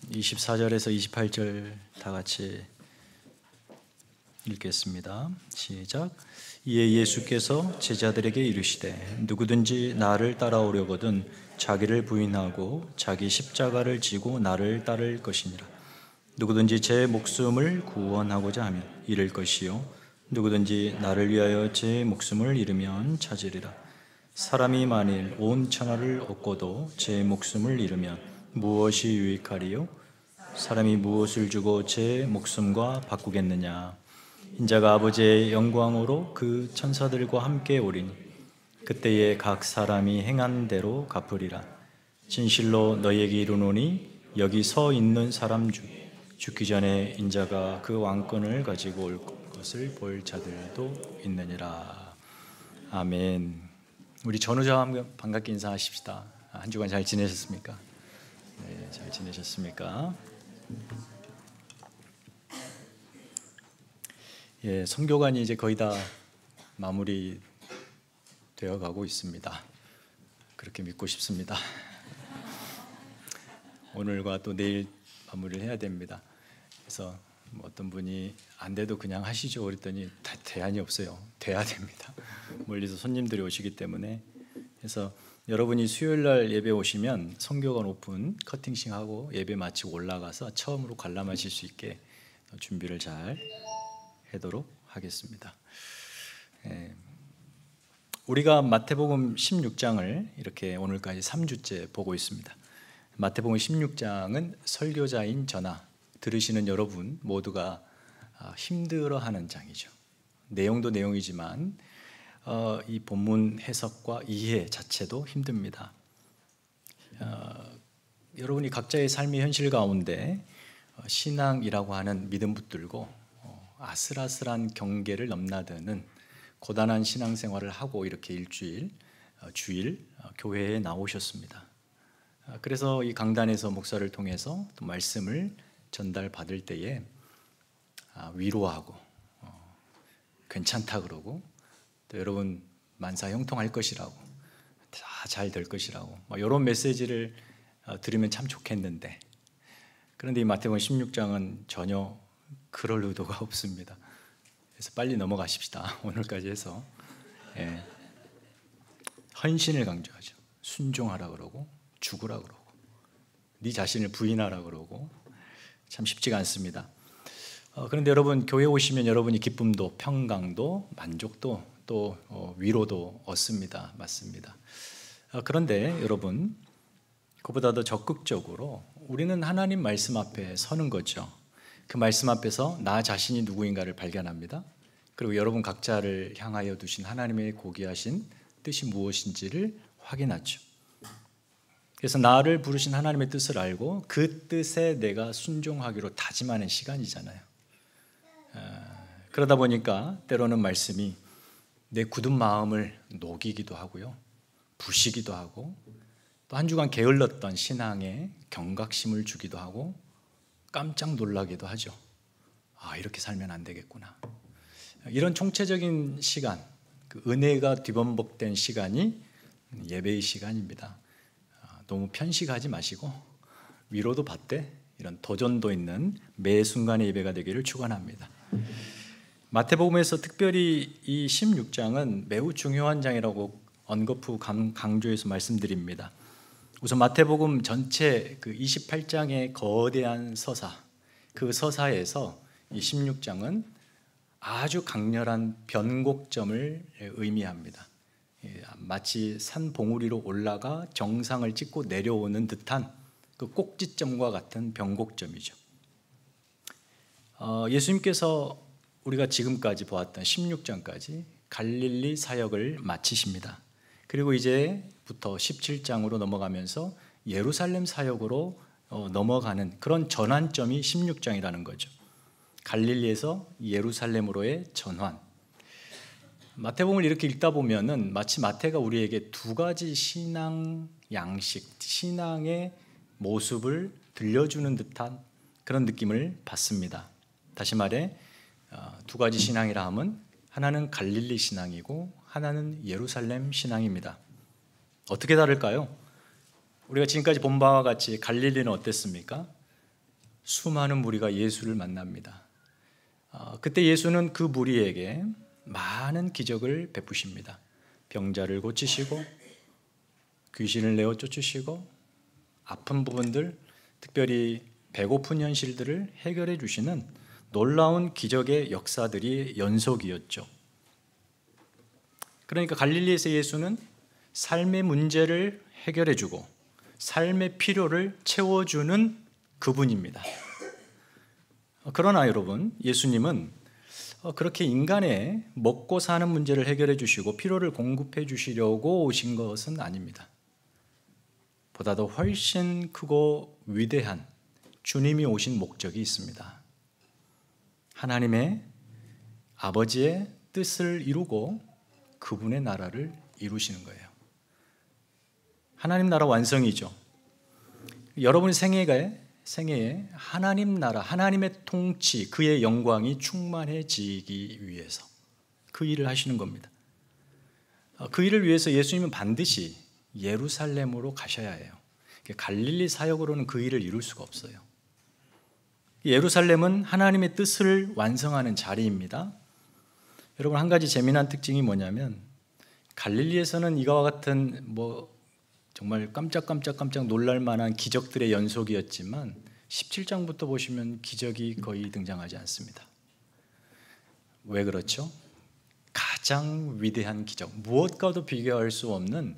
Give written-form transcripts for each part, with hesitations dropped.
24절에서 28절 다 같이 읽겠습니다. 시작. 이에 예수께서 제자들에게 이르시되 누구든지 나를 따라오려거든 자기를 부인하고 자기 십자가를 지고 나를 따를 것이니라. 누구든지 제 목숨을 구원하고자 하면 잃을 것이요 누구든지 나를 위하여 제 목숨을 잃으면 찾으리라. 사람이 만일 온 천하를 얻고도 제 목숨을 잃으면 무엇이 유익하리요? 사람이 무엇을 주고 제 목숨과 바꾸겠느냐? 인자가 아버지의 영광으로 그 천사들과 함께 오리니 그때에 각 사람이 행한 대로 갚으리라. 진실로 너희에게 이르노니 여기 서 있는 사람 중에 죽기 전에 인자가 그 왕권을 가지고 올 것을 볼 자들도 있느니라. 아멘. 우리 전우자와 함께 반갑게 인사하십시다. 한 주간 잘 지내셨습니까? 네, 잘 지내셨습니까? 예, 선교관이 이제 거의 다 마무리 되어 가고 있습니다. 그렇게 믿고 싶습니다. 오늘과 또 내일 마무리를 해야 됩니다. 그래서 어떤 분이 안 돼도 그냥 하시죠 그랬더니 대안이 없어요. 돼야 됩니다. 멀리서 손님들이 오시기 때문에. 그래서 여러분이 수요일 날 예배 오시면 선교관 오픈 커팅식하고 예배 마치고 올라가서 처음으로 관람하실 수 있게 준비를 잘 하도록 하겠습니다. 우리가 마태복음 16장을 이렇게 오늘까지 3주째 보고 있습니다. 마태복음 16장은 설교자인 저나 들으시는 여러분 모두가 힘들어하는 장이죠. 내용도 내용이지만 이 본문 해석과 이해 자체도 힘듭니다. 여러분이 각자의 삶의 현실 가운데 신앙이라고 하는 믿음 붙들고 아슬아슬한 경계를 넘나드는 고단한 신앙생활을 하고 이렇게 일주일, 주일 교회에 나오셨습니다. 그래서 이 강단에서 목사를 통해서 또 말씀을 전달받을 때에 위로하고 괜찮다 그러고 또 여러분 만사 형통할 것이라고 다 잘 될 것이라고 이런 메시지를 들으면 참 좋겠는데 그런데 이 마태복음 16장은 전혀 그럴 의도가 없습니다. 그래서 빨리 넘어가십시다. 오늘까지 해서 헌신을 강조하죠. 순종하라 그러고 죽으라 그러고 네 자신을 부인하라 그러고 참 쉽지가 않습니다. 그런데 여러분 교회 오시면 여러분이 기쁨도 평강도 만족도 또 위로도 얻습니다. 맞습니다. 그런데 여러분 그보다 더 적극적으로 우리는 하나님 말씀 앞에 서는 거죠. 그 말씀 앞에서 나 자신이 누구인가를 발견합니다. 그리고 여러분 각자를 향하여 두신 하나님의 고귀하신 뜻이 무엇인지를 확인하죠. 그래서 나를 부르신 하나님의 뜻을 알고 그 뜻에 내가 순종하기로 다짐하는 시간이잖아요. 그러다 보니까 때로는 말씀이 내 굳은 마음을 녹이기도 하고요. 부시기도 하고 또 한 주간 게을렀던 신앙에 경각심을 주기도 하고 깜짝 놀라기도 하죠. 이렇게 살면 안 되겠구나. 이런 총체적인 시간, 그 은혜가 뒤범벅된 시간이 예배의 시간입니다. 너무 편식하지 마시고 위로도 받되 이런 도전도 있는 매 순간의 예배가 되기를 축원합니다. 마태복음에서 특별히 이 16장은 매우 중요한 장이라고 언급 후 강조해서 말씀드립니다. 우선 마태복음 전체 그 28장의 거대한 서사, 그 서사에서 이 16장은 아주 강렬한 변곡점을 의미합니다. 마치 산 봉우리로 올라가 정상을 찍고 내려오는 듯한 그 꼭지점과 같은 변곡점이죠. 예수님께서 우리가 지금까지 보았던 16장까지 갈릴리 사역을 마치십니다. 그리고 이제부터 17장으로 넘어가면서 예루살렘 사역으로 넘어가는 그런 전환점이 16장이라는 거죠. 갈릴리에서 예루살렘으로의 전환. 마태복음을 이렇게 읽다 보면은 마치 마태가 우리에게 두 가지 신앙 양식, 신앙의 모습을 들려주는 듯한 그런 느낌을 받습니다. 다시 말해 두 가지 신앙이라 함은 하나는 갈릴리 신앙이고 하나는 예루살렘 신앙입니다. 어떻게 다를까요? 우리가 지금까지 본 바와 같이 갈릴리는 어땠습니까? 수많은 무리가 예수를 만납니다. 그때 예수는 그 무리에게 많은 기적을 베푸십니다. 병자를 고치시고 귀신을 내어 쫓으시고 아픈 부분들, 특별히 배고픈 현실들을 해결해 주시는 놀라운 기적의 역사들이 연속이었죠. 그러니까 갈릴리에서 예수는 삶의 문제를 해결해 주고 삶의 필요를 채워주는 그분입니다. 그러나 여러분, 예수님은 그렇게 인간의 먹고 사는 문제를 해결해 주시고 필요를 공급해 주시려고 오신 것은 아닙니다. 보다 더 훨씬 크고 위대한 주님이 오신 목적이 있습니다. 하나님의 아버지의 뜻을 이루고 그분의 나라를 이루시는 거예요. 하나님 나라 완성이죠. 여러분 생애에 하나님 나라, 하나님의 통치, 그의 영광이 충만해지기 위해서 그 일을 하시는 겁니다. 그 일을 위해서 예수님은 반드시 예루살렘으로 가셔야 해요. 갈릴리 사역으로는 그 일을 이룰 수가 없어요. 예루살렘은 하나님의 뜻을 완성하는 자리입니다. 여러분, 한 가지 재미난 특징이 뭐냐면 갈릴리에서는 이와 같은 정말 깜짝 놀랄 만한 기적들의 연속이었지만 17장부터 보시면 기적이 거의 등장하지 않습니다. 왜 그렇죠? 가장 위대한 기적, 무엇과도 비교할 수 없는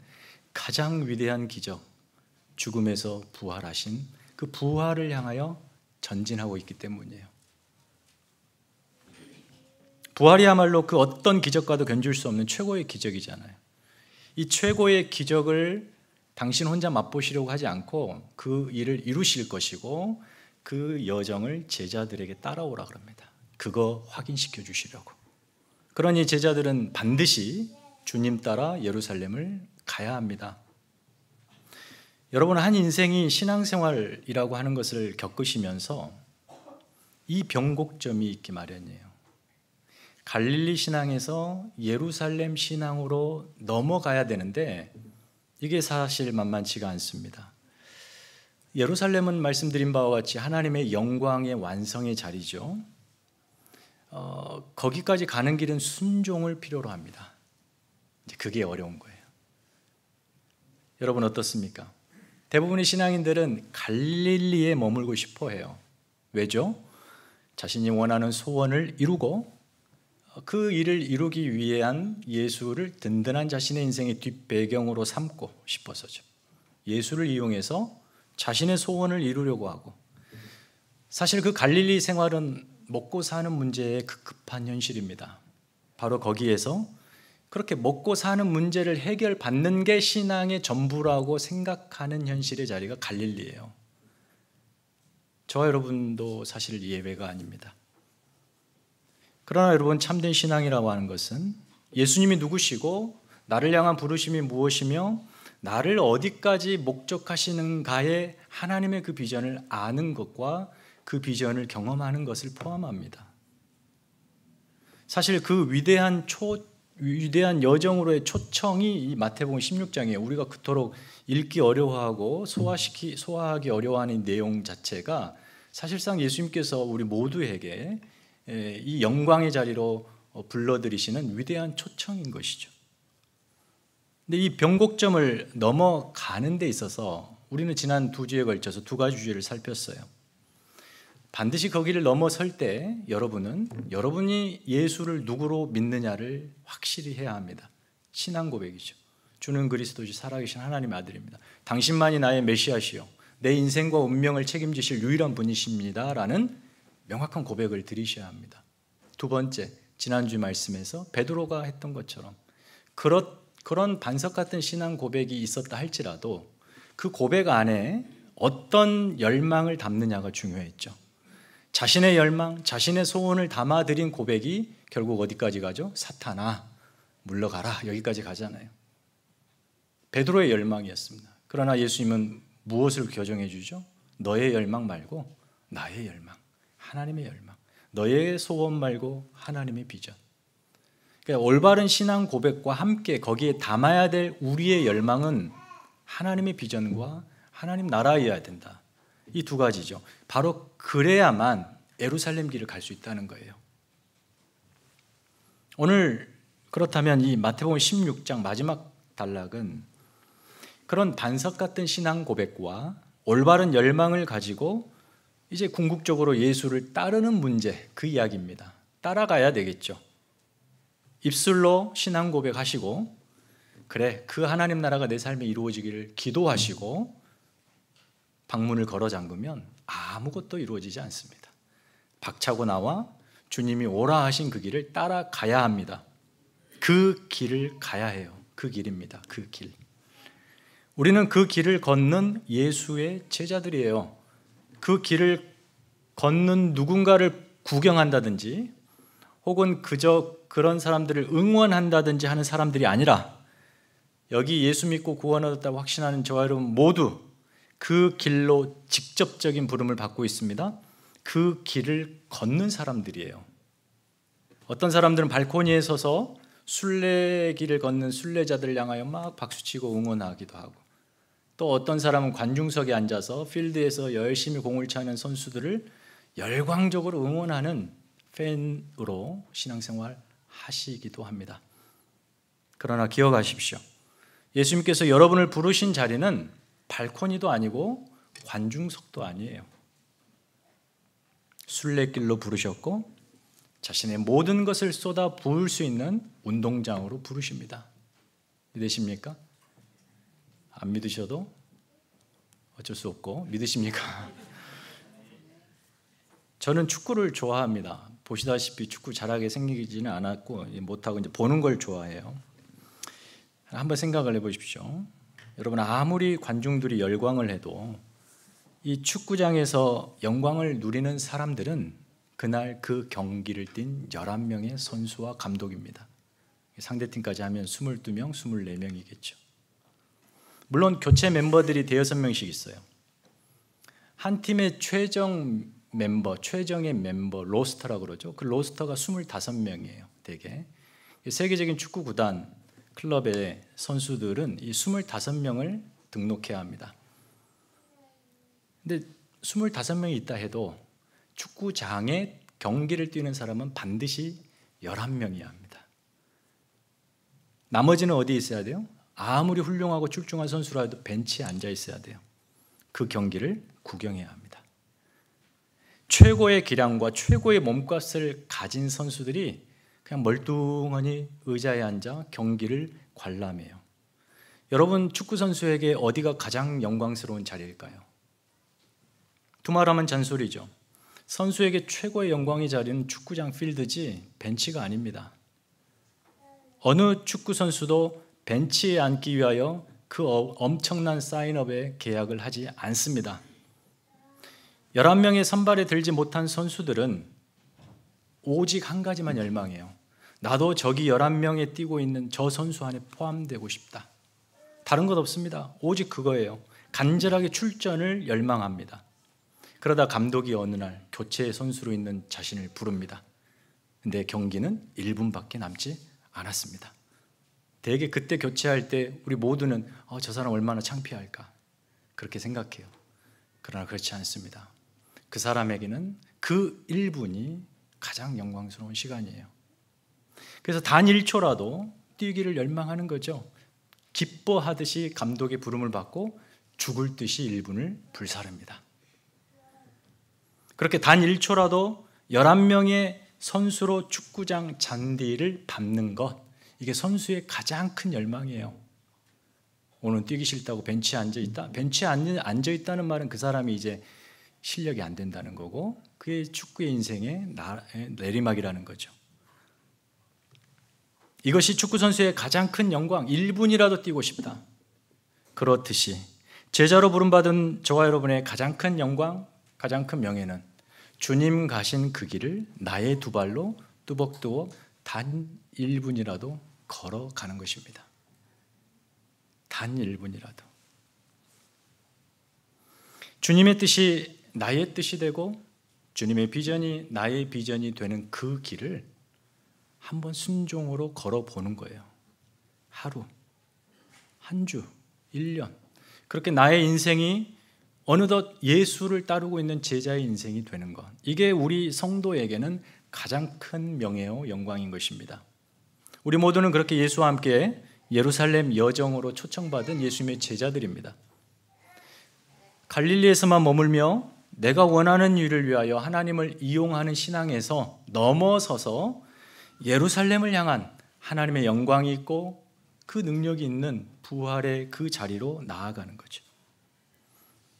가장 위대한 기적, 죽음에서 부활하신 그 부활을 향하여 전진하고 있기 때문이에요. 부활이야말로 그 어떤 기적과도 견줄 수 없는 최고의 기적이잖아요. 이 최고의 기적을 당신 혼자 맛보시려고 하지 않고 그 일을 이루실 것이고 그 여정을 제자들에게 따라오라 그럽니다. 그거 확인시켜 주시려고. 그러니 제자들은 반드시 주님 따라 예루살렘을 가야 합니다. 여러분, 한 인생이 신앙생활이라고 하는 것을 겪으시면서 이 변곡점이 있기 마련이에요. 갈릴리 신앙에서 예루살렘 신앙으로 넘어가야 되는데 이게 사실 만만치가 않습니다. 예루살렘은 말씀드린 바와 같이 하나님의 영광의 완성의 자리죠. 거기까지 가는 길은 순종을 필요로 합니다. 그게 어려운 거예요. 여러분 어떻습니까? 대부분의 신앙인들은 갈릴리에 머물고 싶어 해요. 왜죠? 자신이 원하는 소원을 이루고 그 일을 이루기 위한 예수를 든든한 자신의 인생의 뒷배경으로 삼고 싶어서죠. 예수를 이용해서 자신의 소원을 이루려고 하고, 사실 그 갈릴리 생활은 먹고 사는 문제의 급한 현실입니다. 바로 거기에서 그렇게 먹고 사는 문제를 해결받는 게 신앙의 전부라고 생각하는 현실의 자리가 갈릴리예요. 저와 여러분도 사실 예외가 아닙니다. 그러나 여러분, 참된 신앙이라고 하는 것은 예수님이 누구시고 나를 향한 부르심이 무엇이며 나를 어디까지 목적하시는가에 하나님의 그 비전을 아는 것과 그 비전을 경험하는 것을 포함합니다. 사실 그 위대한 여정으로의 초청이 이 마태복음 16장이에요. 우리가 그토록 읽기 어려워하고 소화하기 어려워하는 내용 자체가 사실상 예수님께서 우리 모두에게 이 영광의 자리로 불러들이시는 위대한 초청인 것이죠. 근데 이 변곡점을 넘어가는 데 있어서 우리는 지난 2주에 걸쳐서 2가지 주제를 살폈어요. 반드시 거기를 넘어설 때 여러분이 예수를 누구로 믿느냐를 확실히 해야 합니다. 신앙 고백이죠. 주는 그리스도시 살아계신 하나님의 아들입니다. 당신만이 나의 메시아시요 내 인생과 운명을 책임지실 유일한 분이십니다 라는 명확한 고백을 드리셔야 합니다. 2번째, 지난주 말씀에서 베드로가 했던 것처럼 그런 반석 같은 신앙 고백이 있었다 할지라도 그 고백 안에 어떤 열망을 담느냐가 중요했죠. 자신의 열망, 자신의 소원을 담아드린 고백이 결국 어디까지 가죠? 사탄아, 물러가라, 여기까지 가잖아요. 베드로의 열망이었습니다. 그러나 예수님은 무엇을 교정해 주죠? 너의 열망 말고 나의 열망, 하나님의 열망. 너의 소원 말고 하나님의 비전. 그러니까 올바른 신앙 고백과 함께 거기에 담아야 될 우리의 열망은 하나님의 비전과 하나님 나라여야 된다. 이 두 가지죠. 바로 그래야만 예루살렘 길을 갈 수 있다는 거예요. 오늘 그렇다면 이 마태복음 16장 마지막 단락은 그런 반석 같은 신앙 고백과 올바른 열망을 가지고 이제 궁극적으로 예수를 따르는 문제, 그 이야기입니다. 따라가야 되겠죠. 입술로 신앙 고백하시고 그래, 그 하나님 나라가 내 삶에 이루어지기를 기도하시고 방문을 걸어 잠그면 아무것도 이루어지지 않습니다. 박차고 나와 주님이 오라 하신 그 길을 따라가야 합니다. 그 길을 가야 해요. 그 길입니다. 그 길. 우리는 그 길을 걷는 예수의 제자들이에요. 그 길을 걷는 누군가를 구경한다든지 혹은 그저 그런 사람들을 응원한다든지 하는 사람들이 아니라 여기 예수 믿고 구원 얻었다고 확신하는 저와 여러분 모두 그 길로 직접적인 부름을 받고 있습니다. 그 길을 걷는 사람들이에요. 어떤 사람들은 발코니에 서서 순례길을 걷는 순례자들을 향하여 막 박수치고 응원하기도 하고, 또 어떤 사람은 관중석에 앉아서 필드에서 열심히 공을 차는 선수들을 열광적으로 응원하는 팬으로 신앙생활 하시기도 합니다. 그러나 기억하십시오. 예수님께서 여러분을 부르신 자리는 발코니도 아니고 관중석도 아니에요. 순례길로 부르셨고 자신의 모든 것을 쏟아 부을 수 있는 운동장으로 부르십니다. 믿으십니까? 안 믿으셔도 어쩔 수 없고, 믿으십니까? 저는 축구를 좋아합니다. 보시다시피 축구 잘하게 생기지는 않았고 못하고 이제 보는 걸 좋아해요. 한번 생각을 해보십시오. 여러분, 아무리 관중들이 열광을 해도 이 축구장에서 영광을 누리는 사람들은 그날 그 경기를 뛴 11명의 선수와 감독입니다. 상대팀까지 하면 22명, 24명이겠죠. 물론 교체 멤버들이 대여섯 명씩 있어요. 한 팀의 최정의 멤버, 로스터라고 그러죠. 그 로스터가 25명이에요, 대개. 세계적인 축구 구단, 클럽의 선수들은 이 25명을 등록해야 합니다. 근데 25명이 있다 해도 축구장에 경기를 뛰는 사람은 반드시 11명이어야 합니다. 나머지는 어디에 있어야 돼요? 아무리 훌륭하고 출중한 선수라도 벤치에 앉아 있어야 돼요. 그 경기를 구경해야 합니다. 최고의 기량과 최고의 몸값을 가진 선수들이 그냥 멀뚱하니 의자에 앉아 경기를 관람해요. 여러분, 축구 선수에게 어디가 가장 영광스러운 자리일까요? 두말하면 잔소리죠. 선수에게 최고의 영광의 자리는 축구장 필드지 벤치가 아닙니다. 어느 축구 선수도 벤치에 앉기 위하여 그 엄청난 사인업에 계약을 하지 않습니다. 11명의 선발에 들지 못한 선수들은 오직 한 가지만 열망해요. 나도 저기 11명에 뛰고 있는 저 선수 안에 포함되고 싶다. 다른 것 없습니다. 오직 그거예요. 간절하게 출전을 열망합니다. 그러다 감독이 어느 날 교체 선수로 있는 자신을 부릅니다. 근데 경기는 1분밖에 남지 않았습니다. 대개 그때 교체할 때 우리 모두는 저 사람 얼마나 창피할까 그렇게 생각해요. 그러나 그렇지 않습니다. 그 사람에게는 그 1분이 가장 영광스러운 시간이에요. 그래서 단 1초라도 뛰기를 열망하는 거죠. 기뻐하듯이 감독의 부름을 받고 죽을 듯이 1분을 불사릅니다. 그렇게 단 1초라도 11명의 선수로 축구장 잔디를 밟는 것, 이게 선수의 가장 큰 열망이에요. 오늘 뛰기 싫다고 벤치에 앉아있다? 벤치에 앉아있다는 말은 그 사람이 이제 실력이 안 된다는 거고, 그게 축구의 인생의 내리막이라는 거죠. 이것이 축구 선수의 가장 큰 영광, 1분이라도 뛰고 싶다. 그렇듯이 제자로 부름받은 저와 여러분의 가장 큰 영광, 가장 큰 명예는 주님 가신 그 길을 나의 두 발로 뚜벅뚜벅 단 1분이라도 걸어가는 것입니다. 단 1분이라도. 주님의 뜻이 나의 뜻이 되고 주님의 비전이 나의 비전이 되는 그 길을 한번 순종으로 걸어보는 거예요. 하루, 한 주, 1년. 그렇게 나의 인생이 어느덧 예수를 따르고 있는 제자의 인생이 되는 것, 이게 우리 성도에게는 가장 큰 명예요 영광인 것입니다. 우리 모두는 그렇게 예수와 함께 예루살렘 여정으로 초청받은 예수님의 제자들입니다. 갈릴리에서만 머물며 내가 원하는 일을 위하여 하나님을 이용하는 신앙에서 넘어서서 예루살렘을 향한 하나님의 영광이 있고 그 능력이 있는 부활의 그 자리로 나아가는 거죠.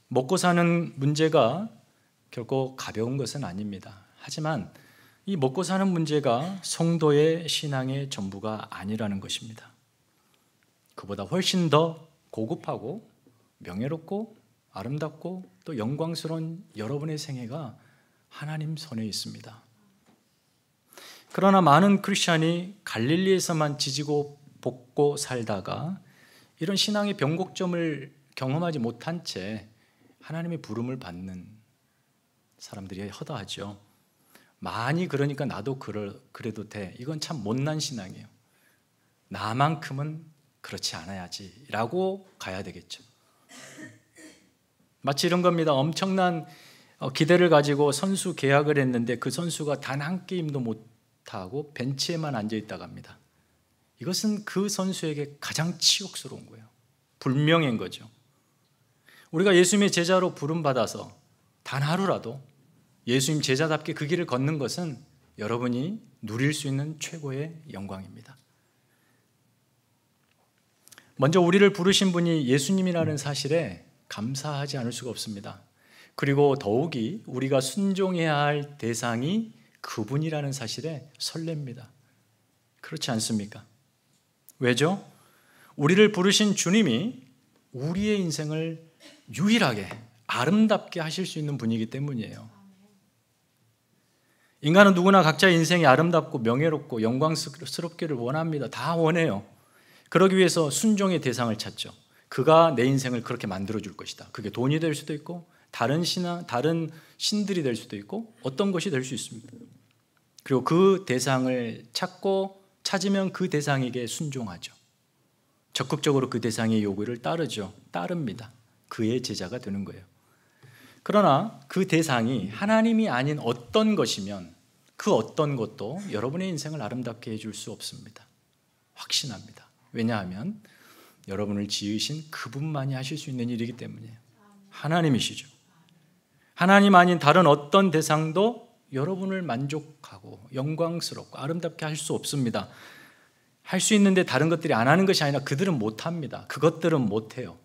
먹고 사는 문제가 결코 가벼운 것은 아닙니다. 하지만 이 먹고 사는 문제가 성도의 신앙의 전부가 아니라는 것입니다. 그보다 훨씬 더 고급하고 명예롭고 아름답고 또 영광스러운 여러분의 생애가 하나님 손에 있습니다. 그러나 많은 크리스찬이 갈릴리에서만 지지고 볶고 살다가 이런 신앙의 변곡점을 경험하지 못한 채 하나님의 부름을 받는 사람들이 허다하죠. 많이 그러니까 나도 그래도 돼. 이건 참 못난 신앙이에요. 나만큼은 그렇지 않아야지 라고 가야 되겠죠. 마치 이런 겁니다. 엄청난 기대를 가지고 선수 계약을 했는데 그 선수가 단 한 게임도 못하고 벤치에만 앉아있다고 합니다. 이것은 그 선수에게 가장 치욕스러운 거예요. 불명예인 거죠. 우리가 예수님의 제자로 부름받아서 단 하루라도 예수님 제자답게 그 길을 걷는 것은 여러분이 누릴 수 있는 최고의 영광입니다. 먼저 우리를 부르신 분이 예수님이라는 사실에 감사하지 않을 수가 없습니다. 그리고 더욱이 우리가 순종해야 할 대상이 그분이라는 사실에 설렙니다. 그렇지 않습니까? 왜죠? 우리를 부르신 주님이 우리의 인생을 유일하게 아름답게 하실 수 있는 분이기 때문이에요. 인간은 누구나 각자의 인생이 아름답고 명예롭고 영광스럽기를 원합니다. 다 원해요. 그러기 위해서 순종의 대상을 찾죠. 그가 내 인생을 그렇게 만들어줄 것이다. 그게 돈이 될 수도 있고 다른 신들이 될 수도 있고 어떤 것이 될 수 있습니다. 그리고 그 대상을 찾으면 그 대상에게 순종하죠. 적극적으로 그 대상의 요구를 따릅니다. 그의 제자가 되는 거예요. 그러나 그 대상이 하나님이 아닌 어떤 것이면 그 어떤 것도 여러분의 인생을 아름답게 해줄 수 없습니다. 확신합니다. 왜냐하면 여러분을 지으신 그분만이 하실 수 있는 일이기 때문이에요. 하나님이시죠. 하나님 아닌 다른 어떤 대상도 여러분을 만족하고 영광스럽고 아름답게 할 수 없습니다. 할 수 있는데 다른 것들이 안 하는 것이 아니라 그들은 못합니다. 그것들은 못해요.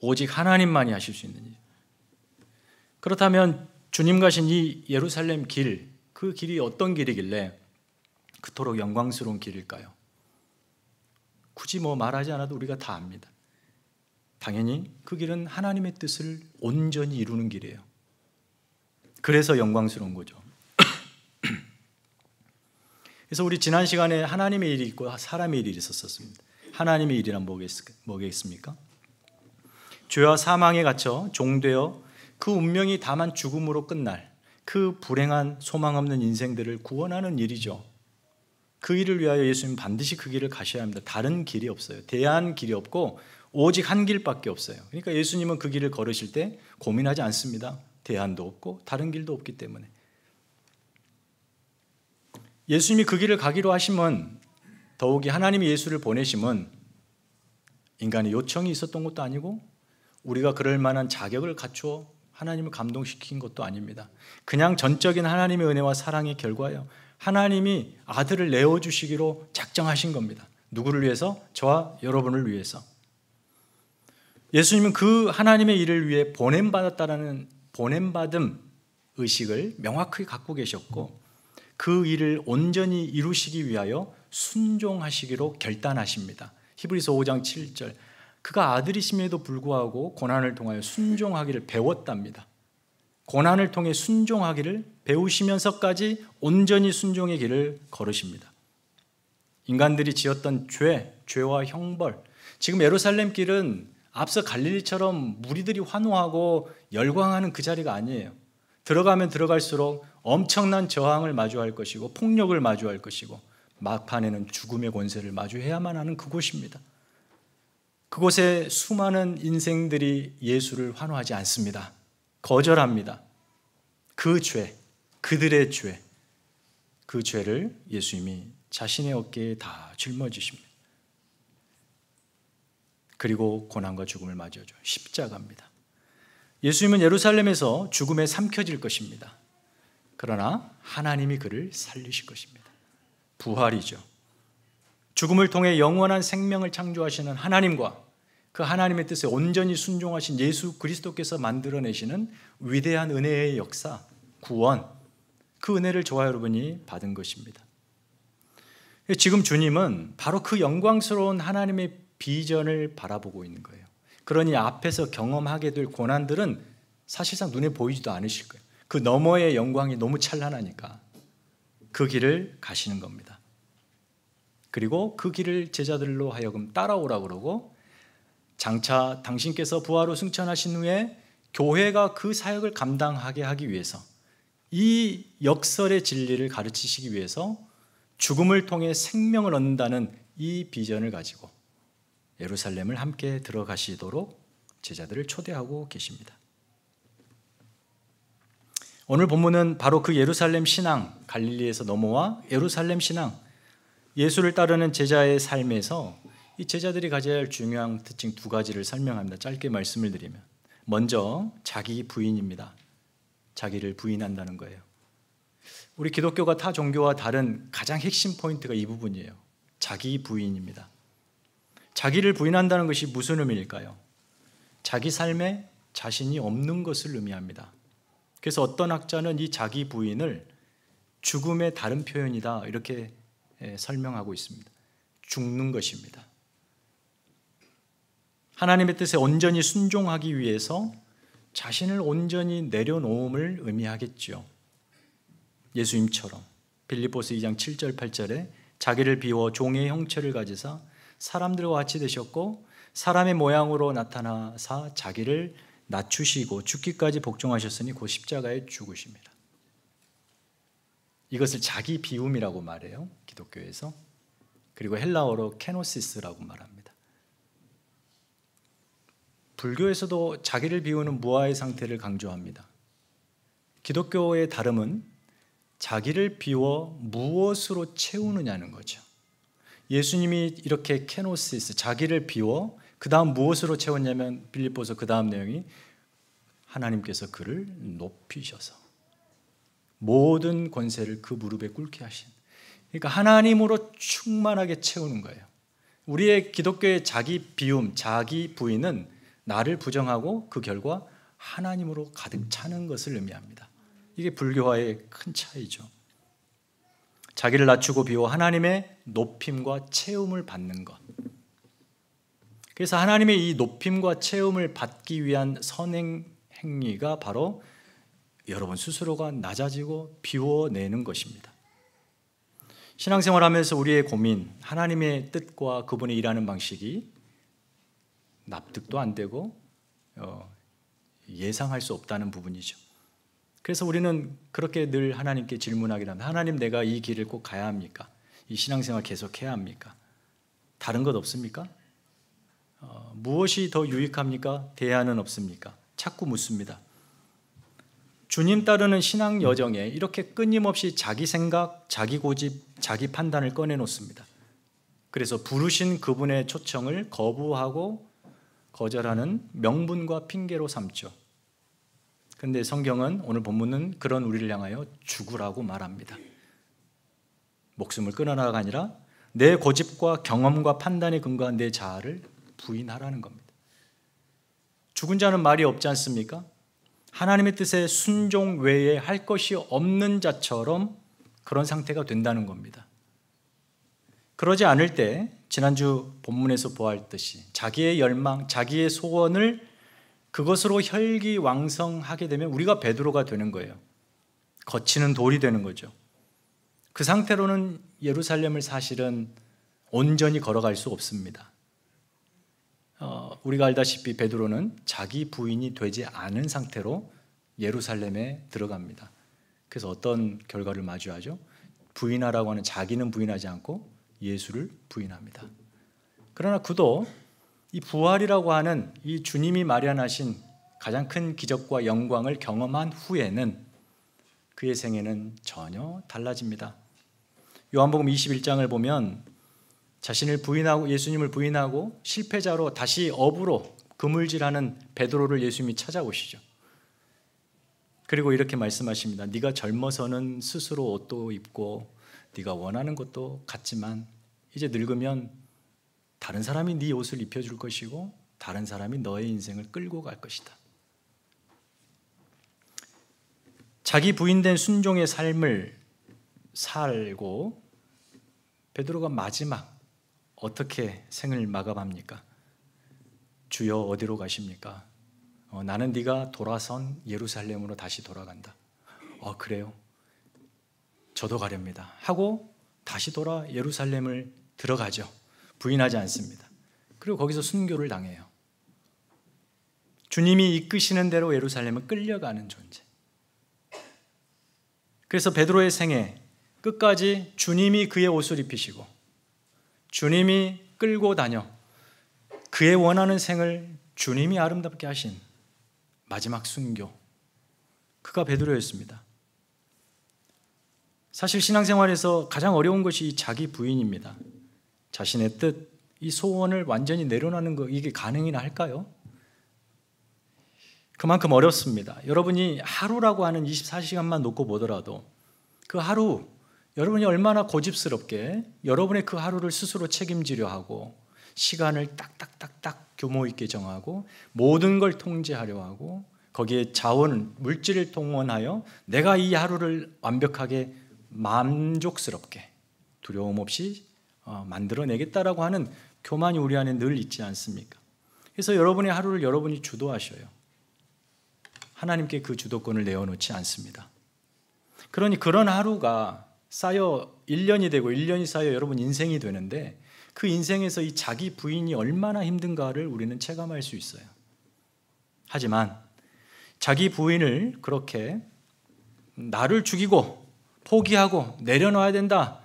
오직 하나님만이 하실 수 있는 일. 그렇다면 주님 가신 이 예루살렘 길, 그 길이 어떤 길이길래 그토록 영광스러운 길일까요? 굳이 말하지 않아도 우리가 다 압니다. 당연히 그 길은 하나님의 뜻을 온전히 이루는 길이에요. 그래서 영광스러운 거죠. 그래서 우리 지난 시간에 하나님의 일이 있고 사람의 일이 있었습니다. 하나님의 일이란 뭐겠습니까? 죄와 사망에 갇혀 종되어 그 운명이 다만 죽음으로 끝날 그 불행한 소망 없는 인생들을 구원하는 일이죠. 그 일을 위하여 예수님 반드시 그 길을 가셔야 합니다. 다른 길이 없어요. 대안 길이 없고 오직 한 길밖에 없어요. 그러니까 예수님은 그 길을 걸으실 때 고민하지 않습니다. 대안도 없고 다른 길도 없기 때문에. 예수님이 그 길을 가기로 하시면 더욱이 하나님이 예수를 보내심은 인간의 요청이 있었던 것도 아니고 우리가 그럴 만한 자격을 갖추어 하나님을 감동시킨 것도 아닙니다. 그냥 전적인 하나님의 은혜와 사랑의 결과예요. 하나님이 아들을 내어주시기로 작정하신 겁니다. 누구를 위해서? 저와 여러분을 위해서. 예수님은 그 하나님의 일을 위해 보냄받았다라는 보냄받음 의식을 명확하게 갖고 계셨고 그 일을 온전히 이루시기 위하여 순종하시기로 결단하십니다. 히브리서 5장 7절 그가 아들이심에도 불구하고 고난을 통하여 순종하기를 배웠답니다. 고난을 통해 순종하기를 배우시면서까지 온전히 순종의 길을 걸으십니다. 인간들이 지었던 죄와 형벌, 지금 예루살렘 길은 앞서 갈릴리처럼 무리들이 환호하고 열광하는 그 자리가 아니에요. 들어가면 들어갈수록 엄청난 저항을 마주할 것이고 폭력을 마주할 것이고 막판에는 죽음의 권세를 마주해야만 하는 그곳입니다. 그곳에 수많은 인생들이 예수를 환호하지 않습니다. 거절합니다. 그 죄, 그들의 죄, 그 죄를 예수님이 자신의 어깨에 다 짊어지십니다. 그리고 고난과 죽음을 맞이하죠. 십자가입니다. 예수님은 예루살렘에서 죽음에 삼켜질 것입니다. 그러나 하나님이 그를 살리실 것입니다. 부활이죠. 죽음을 통해 영원한 생명을 창조하시는 하나님과 그 하나님의 뜻에 온전히 순종하신 예수 그리스도께서 만들어내시는 위대한 은혜의 역사, 구원, 그 은혜를 저와 여러분이 받은 것입니다. 지금 주님은 바로 그 영광스러운 하나님의 비전을 바라보고 있는 거예요. 그러니 앞에서 경험하게 될 고난들은 사실상 눈에 보이지도 않으실 거예요. 그 너머의 영광이 너무 찬란하니까 그 길을 가시는 겁니다. 그리고 그 길을 제자들로 하여금 따라오라고 그러고, 장차 당신께서 부활로 승천하신 후에 교회가 그 사역을 감당하게 하기 위해서, 이 역설의 진리를 가르치시기 위해서 죽음을 통해 생명을 얻는다는 이 비전을 가지고 예루살렘을 함께 들어가시도록 제자들을 초대하고 계십니다. 오늘 본문은 바로 그 예루살렘 신앙, 갈릴리에서 넘어와 예루살렘 신앙, 예수를 따르는 제자의 삶에서 이 제자들이 가져야 할 중요한 특징 두 가지를 설명합니다. 짧게 말씀을 드리면, 먼저 자기 부인입니다. 자기를 부인한다는 거예요. 우리 기독교가 타 종교와 다른 가장 핵심 포인트가 이 부분이에요. 자기 부인입니다. 자기를 부인한다는 것이 무슨 의미일까요? 자기 삶에 자신이 없는 것을 의미합니다. 그래서 어떤 학자는 이 자기 부인을 죽음의 다른 표현이다 이렇게 설명하고 있습니다. 죽는 것입니다. 하나님의 뜻에 온전히 순종하기 위해서 자신을 온전히 내려놓음을 의미하겠죠. 예수님처럼 빌립보서 2장 7절 8절에 자기를 비워 종의 형체를 가지사 사람들과 같이 되셨고 사람의 모양으로 나타나사 자기를 낮추시고 죽기까지 복종하셨으니 곧 십자가에 죽으십니다. 이것을 자기 비움이라고 말해요, 기독교에서. 그리고 헬라어로 케노시스라고 말합니다. 불교에서도 자기를 비우는 무아의 상태를 강조합니다. 기독교의 다름은 자기를 비워 무엇으로 채우느냐는 거죠. 예수님이 이렇게 케노시스, 자기를 비워 그 다음 무엇으로 채웠냐면 빌립보서 그 다음 내용이 하나님께서 그를 높이셔서 모든 권세를 그 무릎에 꿇게 하신, 그러니까 하나님으로 충만하게 채우는 거예요. 우리의 기독교의 자기 비움, 자기 부인은 나를 부정하고 그 결과 하나님으로 가득 차는 것을 의미합니다. 이게 불교와의 큰 차이죠. 자기를 낮추고 비워 하나님의 높임과 채움을 받는 것. 그래서 하나님의 이 높임과 채움을 받기 위한 선행 행위가 바로 여러분 스스로가 낮아지고 비워내는 것입니다. 신앙생활하면서 우리의 고민, 하나님의 뜻과 그분의 일하는 방식이 납득도 안 되고 예상할 수 없다는 부분이죠. 그래서 우리는 그렇게 늘 하나님께 질문하긴 합니다. 하나님, 내가 이 길을 꼭 가야 합니까? 이 신앙생활 계속해야 합니까? 다른 것 없습니까? 무엇이 더 유익합니까? 대안은 없습니까? 자꾸 묻습니다. 주님 따르는 신앙 여정에 이렇게 끊임없이 자기 생각, 자기 고집, 자기 판단을 꺼내놓습니다. 그래서 부르신 그분의 초청을 거부하고 거절하는 명분과 핑계로 삼죠. 그런데 성경은, 오늘 본문은 그런 우리를 향하여 죽으라고 말합니다. 목숨을 끊어나가 아니라 내 고집과 경험과 판단에 근거한 내 자아를 부인하라는 겁니다. 죽은 자는 말이 없지 않습니까? 하나님의 뜻에 순종 외에 할 것이 없는 자처럼 그런 상태가 된다는 겁니다. 그러지 않을 때 지난주 본문에서 보았듯이 자기의 열망, 자기의 소원을 그것으로 혈기왕성하게 되면 우리가 베드로가 되는 거예요. 거치는 돌이 되는 거죠. 그 상태로는 예루살렘을 사실은 온전히 걸어갈 수 없습니다. 우리가 알다시피 베드로는 자기 부인이 되지 않은 상태로 예루살렘에 들어갑니다. 그래서 어떤 결과를 마주하죠? 부인하라고 하는 자기는 부인하지 않고 예수를 부인합니다. 그러나 그도 이 부활이라고 하는 이 주님이 마련하신 가장 큰 기적과 영광을 경험한 후에는 그의 생애는 전혀 달라집니다. 요한복음 21장을 보면 자신을 부인하고 예수님을 부인하고 실패자로 다시 업으로 그물질하는 베드로를 예수님이 찾아오시죠. 그리고 이렇게 말씀하십니다. 네가 젊어서는 스스로 옷도 입고 네가 원하는 것도 갖지만 이제 늙으면 다른 사람이 네 옷을 입혀줄 것이고 다른 사람이 너의 인생을 끌고 갈 것이다. 자기 부인된 순종의 삶을 살고 베드로가 마지막 어떻게 생을 마감합니까? 주여 어디로 가십니까? 나는 네가 돌아선 예루살렘으로 다시 돌아간다. 그래요? 저도 가렵니다. 하고 다시 돌아 예루살렘을 들어가죠. 부인하지 않습니다. 그리고 거기서 순교를 당해요. 주님이 이끄시는 대로 예루살렘은 끌려가는 존재. 그래서 베드로의 생애 끝까지 주님이 그의 옷을 입히시고 주님이 끌고 다녀 그의 원하는 생을 주님이 아름답게 하신 마지막 순교, 그가 베드로였습니다. 사실 신앙생활에서 가장 어려운 것이 자기 부인입니다. 자신의 뜻, 이 소원을 완전히 내려놓는 거, 이게 가능이나 할까요? 그만큼 어렵습니다. 여러분이 하루라고 하는 24시간만 놓고 보더라도 그 하루, 여러분이 얼마나 고집스럽게 여러분의 그 하루를 스스로 책임지려 하고 시간을 딱딱딱딱 규모 있게 정하고 모든 걸 통제하려 하고 거기에 자원, 물질을 동원하여 내가 이 하루를 완벽하게 만족스럽게 두려움 없이 만들어내겠다라고 하는 교만이 우리 안에 늘 있지 않습니까? 그래서 여러분의 하루를 여러분이 주도하셔요. 하나님께 그 주도권을 내어놓지 않습니다. 그러니 그런 하루가 쌓여 1년이 되고 1년이 쌓여 여러분 인생이 되는데 그 인생에서 이 자기 부인이 얼마나 힘든가를 우리는 체감할 수 있어요. 하지만 자기 부인을 그렇게 나를 죽이고 포기하고 내려놔야 된다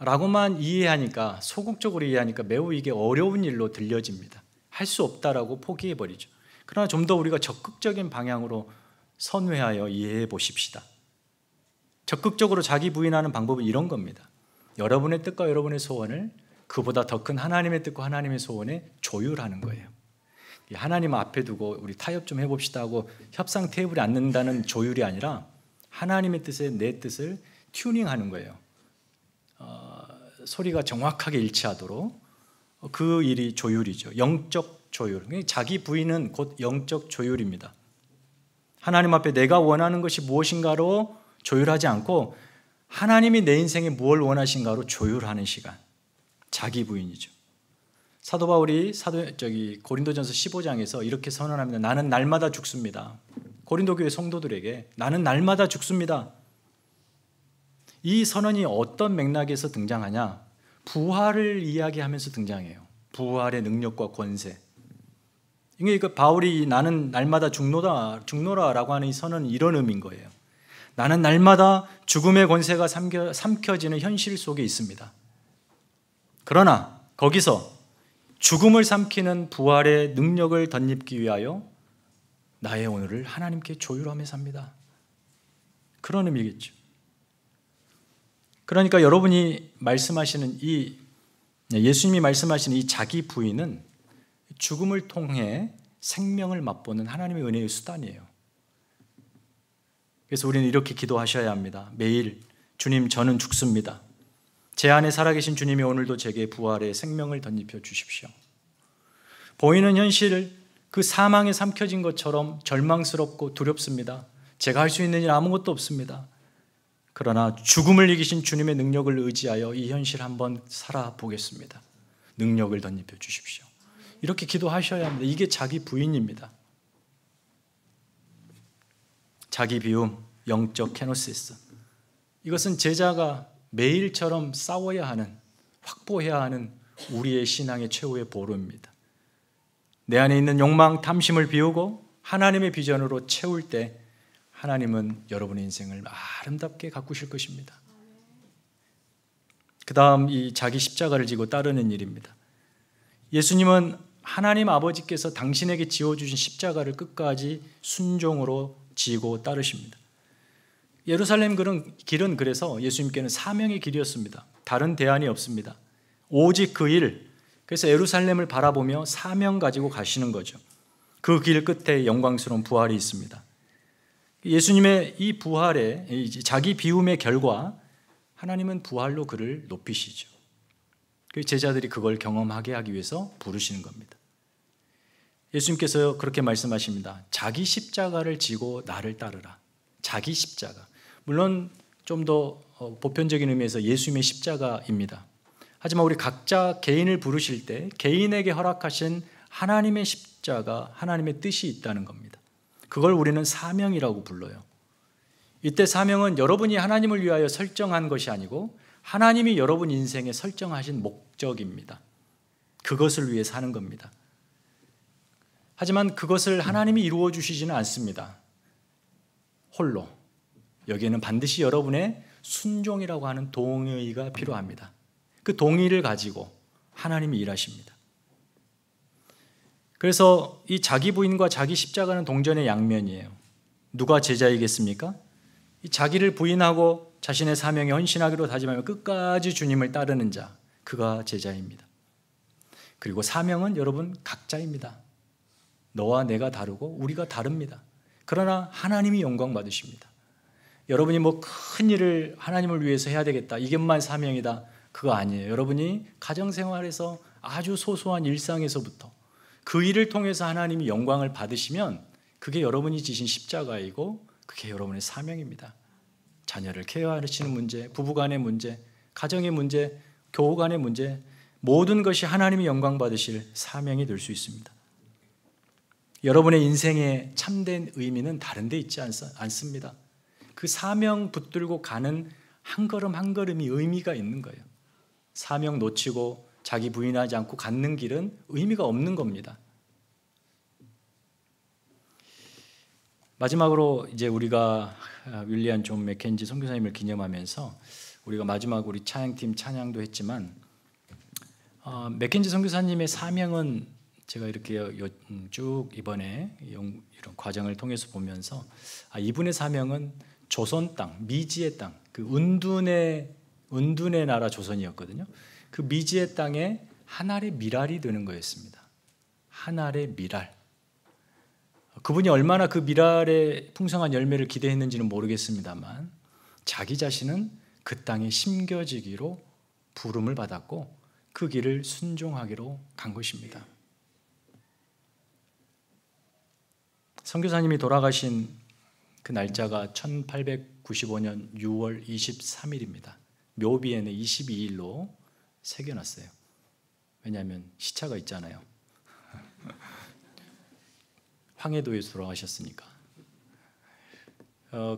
라고만 이해하니까, 소극적으로 이해하니까 매우 이게 어려운 일로 들려집니다. 할 수 없다라고 포기해버리죠. 그러나 좀 더 우리가 적극적인 방향으로 선회하여 이해해 보십시다. 적극적으로 자기 부인하는 방법은 이런 겁니다. 여러분의 뜻과 여러분의 소원을 그보다 더 큰 하나님의 뜻과 하나님의 소원에 조율하는 거예요. 하나님 앞에 두고 우리 타협 좀 해봅시다 하고 협상 테이블에 앉는다는 조율이 아니라 하나님의 뜻에 내 뜻을 튜닝하는 거예요. 소리가 정확하게 일치하도록 그 일이 조율이죠. 영적 조율. 자기 부인은 곧 영적 조율입니다. 하나님 앞에 내가 원하는 것이 무엇인가로 조율하지 않고 하나님이 내 인생에 무엇을 원하신가로 조율하는 시간. 자기 부인이죠. 사도 바울이 고린도전서 15장에서 이렇게 선언합니다. 나는 날마다 죽습니다. 고린도 교회 성도들에게 나는 날마다 죽습니다. 이 선언이 어떤 맥락에서 등장하냐? 부활을 이야기하면서 등장해요. 부활의 능력과 권세. 이게 바울이 나는 날마다 죽노라라고 하는 이 선언은 이런 의미인 거예요. 나는 날마다 죽음의 권세가 삼켜지는 현실 속에 있습니다. 그러나 거기서 죽음을 삼키는 부활의 능력을 덧입기 위하여 나의 오늘을 하나님께 조율하며 삽니다. 그런 의미겠죠. 그러니까 여러분이 말씀하시는 예수님이 말씀하시는 이 자기 부인은 죽음을 통해 생명을 맛보는 하나님의 은혜의 수단이에요. 그래서 우리는 이렇게 기도하셔야 합니다. 매일 주님, 저는 죽습니다. 제 안에 살아계신 주님이 오늘도 제게 부활의 생명을 덧입혀 주십시오. 보이는 현실, 그 사망에 삼켜진 것처럼 절망스럽고 두렵습니다. 제가 할 수 있는 일 아무것도 없습니다. 그러나 죽음을 이기신 주님의 능력을 의지하여 이 현실 한번 살아보겠습니다. 능력을 덧입혀 주십시오. 이렇게 기도하셔야 합니다. 이게 자기 부인입니다. 자기 비움, 영적 케노시스. 이것은 제자가 매일처럼 싸워야 하는, 확보해야 하는 우리의 신앙의 최후의 보루입니다. 내 안에 있는 욕망, 탐심을 비우고 하나님의 비전으로 채울 때 하나님은 여러분의 인생을 아름답게 가꾸실 것입니다. 그 다음 이 자기 십자가를 지고 따르는 일입니다. 예수님은 하나님 아버지께서 당신에게 지어주신 십자가를 끝까지 순종으로 지고 따르십니다. 예루살렘 길은 그래서 예수님께는 사명의 길이었습니다. 다른 대안이 없습니다. 오직 그 일, 그래서 예루살렘을 바라보며 사명 가지고 가시는 거죠. 그 길 끝에 영광스러운 부활이 있습니다. 예수님의 이 부활의 자기 비움의 결과 하나님은 부활로 그를 높이시죠. 그 제자들이 그걸 경험하게 하기 위해서 부르시는 겁니다. 예수님께서 그렇게 말씀하십니다. 자기 십자가를 지고 나를 따르라. 자기 십자가. 물론 좀 더 보편적인 의미에서 예수님의 십자가입니다. 하지만 우리 각자 개인을 부르실 때 개인에게 허락하신 하나님의 십자가, 하나님의 뜻이 있다는 겁니다. 그걸 우리는 사명이라고 불러요. 이때 사명은 여러분이 하나님을 위하여 설정한 것이 아니고 하나님이 여러분 인생에 설정하신 목적입니다. 그것을 위해 사는 겁니다. 하지만 그것을 하나님이 이루어 주시지는 않습니다. 홀로. 여기에는 반드시 여러분의 순종이라고 하는 동의가 필요합니다. 그 동의를 가지고 하나님이 일하십니다. 그래서 이 자기 부인과 자기 십자가는 동전의 양면이에요. 누가 제자이겠습니까? 이 자기를 부인하고 자신의 사명에 헌신하기로 다짐하며 끝까지 주님을 따르는 자, 그가 제자입니다. 그리고 사명은 여러분 각자입니다. 너와 내가 다르고 우리가 다릅니다. 그러나 하나님이 영광 받으십니다. 여러분이 뭐 큰 일을 하나님을 위해서 해야 되겠다, 이것만 사명이다, 그거 아니에요. 여러분이 가정생활에서 아주 소소한 일상에서부터 그 일을 통해서 하나님이 영광을 받으시면 그게 여러분이 지신 십자가이고 그게 여러분의 사명입니다. 자녀를 케어하시는 문제, 부부간의 문제, 가정의 문제, 교우 간의 문제, 모든 것이 하나님이 영광 받으실 사명이 될 수 있습니다. 여러분의 인생의 참된 의미는 다른 데 있지 않습니다. 그 사명 붙들고 가는 한 걸음 한 걸음이 의미가 있는 거예요. 사명 놓치고 자기 부인하지 않고 갖는 길은 의미가 없는 겁니다. 마지막으로 이제 우리가 윌리엄 존 맥켄지 선교사님을 기념하면서 우리가 마지막 우리 찬양팀 찬양도 했지만 맥켄지 선교사님의 사명은 제가 이렇게 쭉 이번에 이런 과정을 통해서 보면서 이분의 사명은 조선 땅, 미지의 땅, 그 은둔의 나라 조선이었거든요. 그 미지의 땅에 한 알의 밀알이 되는 거였습니다. 한 알의 밀알. 그분이 얼마나 그 밀알의 풍성한 열매를 기대했는지는 모르겠습니다만 자기 자신은 그 땅에 심겨지기로 부름을 받았고 그 길을 순종하기로 간 것입니다. 선교사님이 돌아가신 그 날짜가 1895년 6월 23일입니다. 묘비에는 22일로 새겨놨어요. 왜냐하면 시차가 있잖아요. 황해도에서 돌아가셨으니까.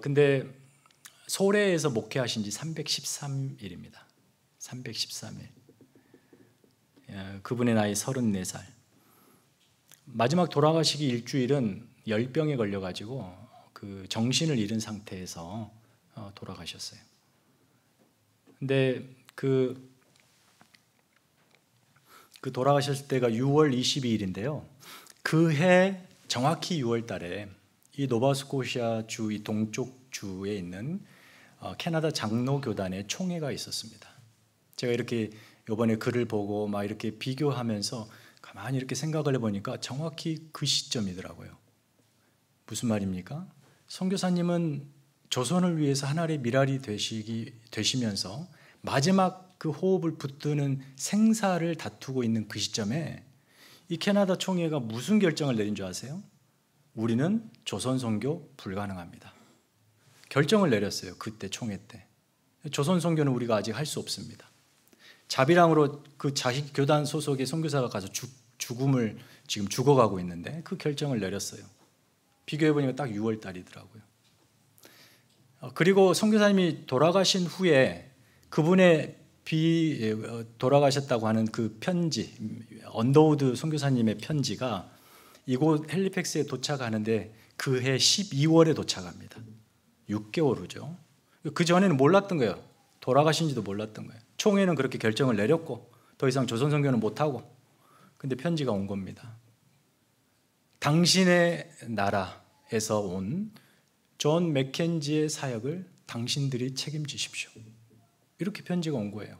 근데 소래에서 목회하신 지 313일입니다. 313일. 그분의 나이 34살. 마지막 돌아가시기 일주일은 열병에 걸려가지고 그 정신을 잃은 상태에서 돌아가셨어요. 근데 그 돌아가셨을 때가 6월 22일인데요. 그 해 정확히 6월 달에 이 노바스코시아 주 이 동쪽 주에 있는 캐나다 장로교단의 총회가 있었습니다. 제가 이렇게 이번에 글을 보고 막 이렇게 비교하면서 가만히 이렇게 생각을 해보니까 정확히 그 시점이더라고요. 무슨 말입니까? 선교사님은 조선을 위해서 하나의 밀알이 되시면서 마지막 그 호흡을 붙드는 생사를 다투고 있는 그 시점에 이 캐나다 총회가 무슨 결정을 내린 줄 아세요? 우리는 조선 선교 불가능합니다. 결정을 내렸어요. 그때 총회 때. 조선 선교는 우리가 아직 할 수 없습니다. 자비랑으로 그 자기 교단 소속의 선교사가 가서 죽음을 지금 죽어가고 있는데 그 결정을 내렸어요. 비교해보니까 딱 6월 달이더라고요. 그리고 선교사님이 돌아가신 후에 그분의 돌아가셨다고 하는 그 편지, 언더우드 선교사님의 편지가 이곳 헬리팩스에 도착하는데 그해 12월에 도착합니다. 6개월 후죠. 그 전에는 몰랐던 거예요. 돌아가신지도 몰랐던 거예요. 총회는 그렇게 결정을 내렸고 더 이상 조선 선교는 못하고 근데 편지가 온 겁니다. 당신의 나라에서 온 존 맥켄지의 사역을 당신들이 책임지십시오. 이렇게 편지가 온 거예요.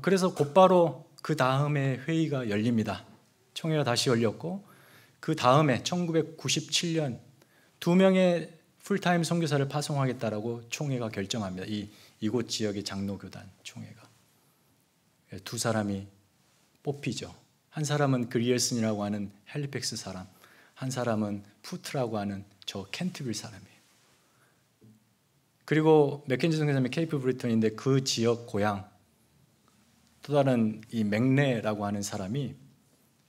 그래서 곧바로 그 다음에 회의가 열립니다. 총회가 다시 열렸고, 그 다음에 1997년 2명의 풀타임 선교사를 파송하겠다라고 총회가 결정합니다. 이곳 지역의 장로교단 총회가. 두 사람이 뽑히죠. 한 사람은 그리얼슨이라고 하는 헬리팩스 사람, 한 사람은 푸트라고 하는 저 켄트빌 사람이에요. 그리고 맥켄지 선교사님이 케이프 브리턴인데 그 지역 고향 또 다른 이 맥레라고 하는 사람이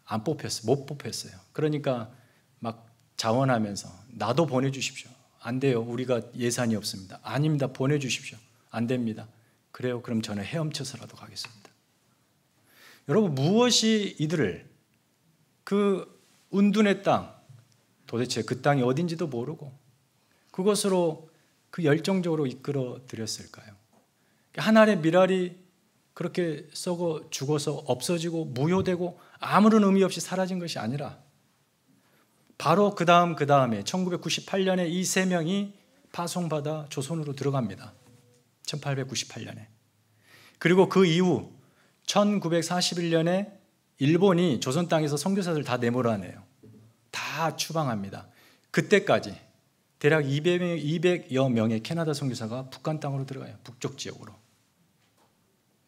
안 뽑혔어요. 못 뽑혔어요. 그러니까 막 자원하면서 나도 보내주십시오. 안 돼요. 우리가 예산이 없습니다. 아닙니다. 보내주십시오. 안 됩니다. 그래요. 그럼 저는 헤엄쳐서라도 가겠습니다. 여러분, 무엇이 이들을 그 운둔의 땅, 도대체 그 땅이 어딘지도 모르고 그것으로 그 열정적으로 이끌어 드렸을까요? 하나의 미랄이 그렇게 썩어 죽어서 없어지고 무효되고 아무런 의미 없이 사라진 것이 아니라 바로 그 다음에 1998년에 이 세 명이 파송받아 조선으로 들어갑니다. 1898년에. 그리고 그 이후 1941년에 일본이 조선 땅에서 선교사들 다 내몰아내요. 다 추방합니다. 그때까지 대략 200여 명의 캐나다 선교사가 북한 땅으로 들어가요. 북쪽 지역으로.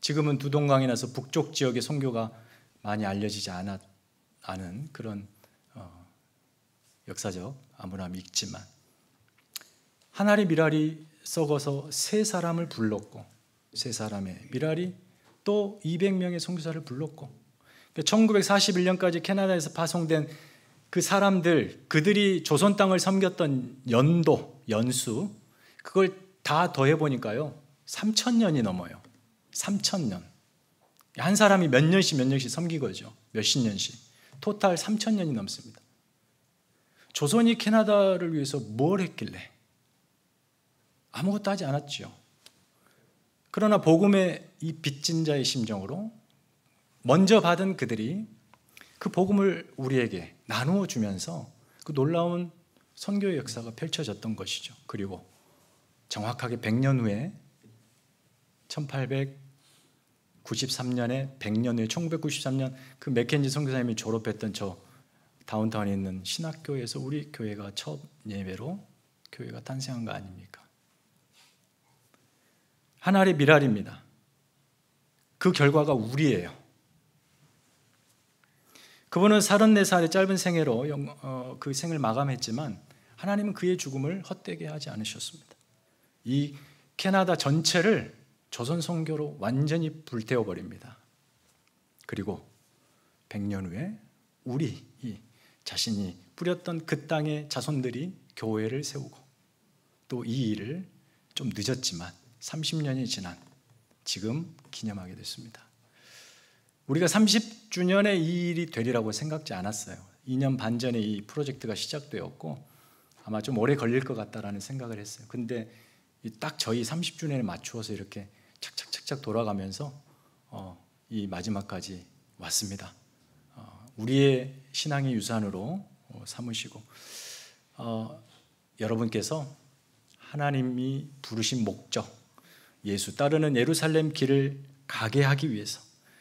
지금은 두동강이 나서 북쪽 지역의 선교가 많이 알려지지 않은 그런 역사적 암울함이 있지만, 한 알의 미랄이 썩어서 세 사람을 불렀고, 세 사람의 미랄이 또 200명의 선교사를 불렀고, 1941년까지 캐나다에서 파송된 그 사람들, 그들이 조선 땅을 섬겼던 연수, 그걸 다 더해보니까요 3,000년이 넘어요. 3,000년. 한 사람이 몇 년씩 섬긴 거죠. 몇십 년씩. 토탈 3,000년이 넘습니다. 조선이 캐나다를 위해서 뭘 했길래? 아무것도 하지 않았죠. 그러나 복음의 이 빚진 자의 심정으로 먼저 받은 그들이 그 복음을 우리에게 나누어 주면서 그 놀라운 선교의 역사가 펼쳐졌던 것이죠. 그리고 정확하게 100년 후에 1893년에 100년 후에 1993년 그 맥켄지 선교사님이 졸업했던 저 다운타운에 있는 신학교에서 우리 교회가 첫 예배로 교회가 탄생한 거 아닙니까? 한 알의 미랄입니다. 그 결과가 우리예요. 그분은 34살의 짧은 생애로 그 생을 마감했지만 하나님은 그의 죽음을 헛되게 하지 않으셨습니다. 이 캐나다 전체를 조선 선교로 완전히 불태워버립니다. 그리고 100년 후에 우리 자신이 뿌렸던 그 땅의 자손들이 교회를 세우고, 또 이 일을 좀 늦었지만 30년이 지난 지금 기념하게 됐습니다. 우리가 30주년에 이 일이 되리라고 생각지 않았어요. 2년 반 전에 이 프로젝트가 시작되었고 아마 좀 오래 걸릴 것 같다라는 생각을 했어요. 근데 딱 저희 30주년에 맞추어서 이렇게 착착착착 돌아가면서 이 마지막까지 왔습니다. 우리의 신앙의 유산으로 삼으시고, 여러분께서 하나님이 부르신 목적, 예수 따르는 예루살렘 길을 가게 하기 위해서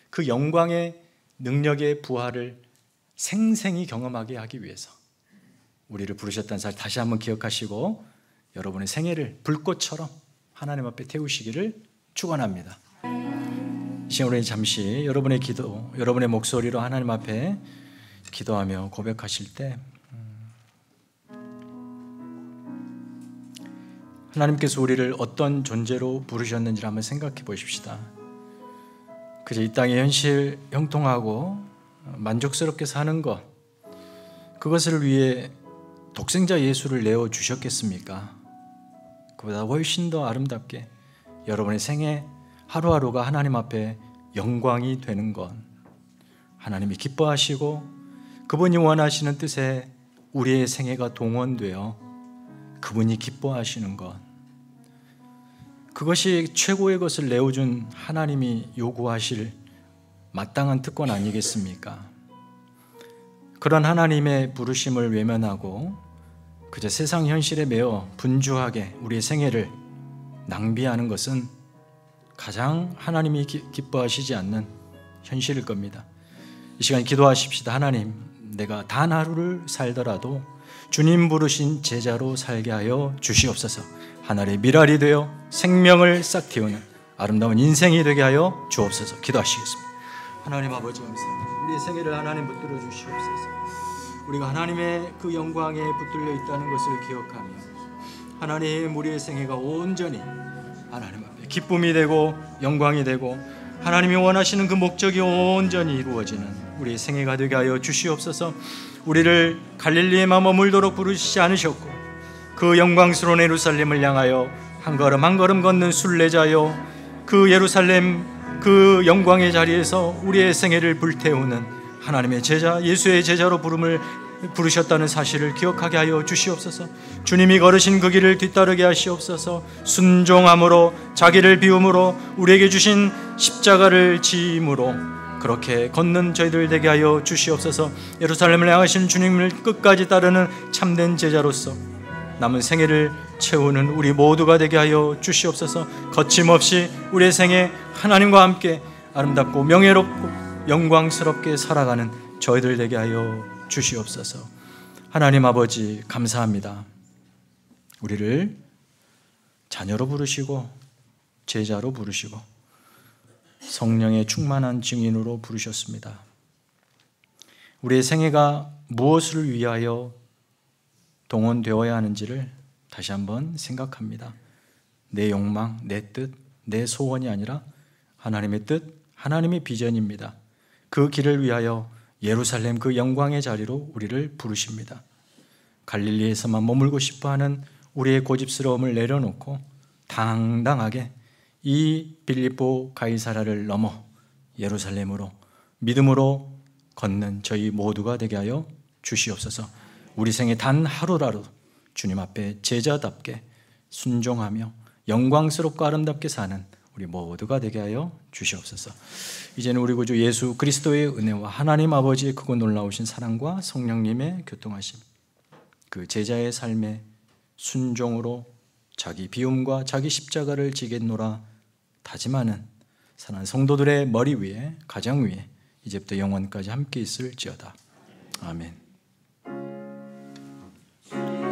그 영광의 능력의 부활을 생생히 경험하게 하기 위해서 우리를 부르셨다는 사실 다시 한번 기억하시고 여러분의 생애를 불꽃처럼 하나님 앞에 태우시기를 축원합니다. 이 시간 우리 잠시 여러분의 기도, 여러분의 목소리로 하나님 앞에 기도하며 고백하실 때 하나님께서 우리를 어떤 존재로 부르셨는지를 한번 생각해 보십시다. 그저 이 땅의 현실 형통하고 만족스럽게 사는 것, 그것을 위해 독생자 예수를 내어주셨겠습니까? 그보다 훨씬 더 아름답게 여러분의 생애 하루하루가 하나님 앞에 영광이 되는 것, 하나님이 기뻐하시고 그분이 원하시는 뜻에 우리의 생애가 동원되어 그분이 기뻐하시는 것, 그것이 최고의 것을 내어준 하나님이 요구하실 마땅한 특권 아니겠습니까? 그런 하나님의 부르심을 외면하고 그저 세상 현실에 매여 분주하게 우리의 생애를 낭비하는 것은 가장 하나님이 기뻐하시지 않는 현실일 겁니다. 이 시간 기도하십시다. 하나님, 내가 단 하루를 살더라도 주님 부르신 제자로 살게 하여 주시옵소서. 하늘의 미랄이 되어 생명을 싹 틔우는 아름다운 인생이 되게 하여 주옵소서. 기도하시겠습니다. 하나님 아버지 감사합니다. 우리의 생애를 하나님 붙들어 주시옵소서. 우리가 하나님의 그 영광에 붙들려 있다는 것을 기억하며 하나님, 우리의 생애가 온전히 하나님 앞에 기쁨이 되고 영광이 되고 하나님이 원하시는 그 목적이 온전히 이루어지는 우리의 생애가 되게 하여 주시옵소서. 우리를 갈릴리에만 머물도록 부르시지 않으셨고 그 영광스러운 예루살렘을 향하여 한 걸음 한 걸음 걷는 순례자요, 그 예루살렘 그 영광의 자리에서 우리의 생애를 불태우는 하나님의 제자, 예수의 제자로 부르셨다는 사실을 기억하게 하여 주시옵소서. 주님이 걸으신 그 길을 뒤따르게 하시옵소서. 순종함으로, 자기를 비움으로, 우리에게 주신 십자가를 지임으로 그렇게 걷는 저희들 되게 하여 주시옵소서. 예루살렘을 향하신 주님을 끝까지 따르는 참된 제자로서 남은 생애를 채우는 우리 모두가 되게 하여 주시옵소서. 거침없이 우리의 생애 하나님과 함께 아름답고 명예롭고 영광스럽게 살아가는 저희들 되게 하여 주시옵소서. 하나님 아버지 감사합니다. 우리를 자녀로 부르시고 제자로 부르시고 성령의 충만한 증인으로 부르셨습니다. 우리의 생애가 무엇을 위하여 동원되어야 하는지를 다시 한번 생각합니다. 내 욕망, 내 뜻, 내 소원이 아니라 하나님의 뜻, 하나님의 비전입니다. 그 길을 위하여 예루살렘 그 영광의 자리로 우리를 부르십니다. 갈릴리에서만 머물고 싶어하는 우리의 고집스러움을 내려놓고 당당하게 이 빌립보 가이사라를 넘어 예루살렘으로 믿음으로 걷는 저희 모두가 되게 하여 주시옵소서. 우리 생애 단 하루라도 주님 앞에 제자답게 순종하며 영광스럽고 아름답게 사는 우리 모두가 되게 하여 주시옵소서. 이제는 우리 구주 예수 그리스도의 은혜와 하나님 아버지의 크고 놀라우신 사랑과 성령님의 교통하심, 그 제자의 삶의 순종으로 자기 비움과 자기 십자가를 지겠노라 다짐하는 사랑하는 성도들의 머리 위에, 가정 위에 이제부터 영원까지 함께 있을지어다. 아멘.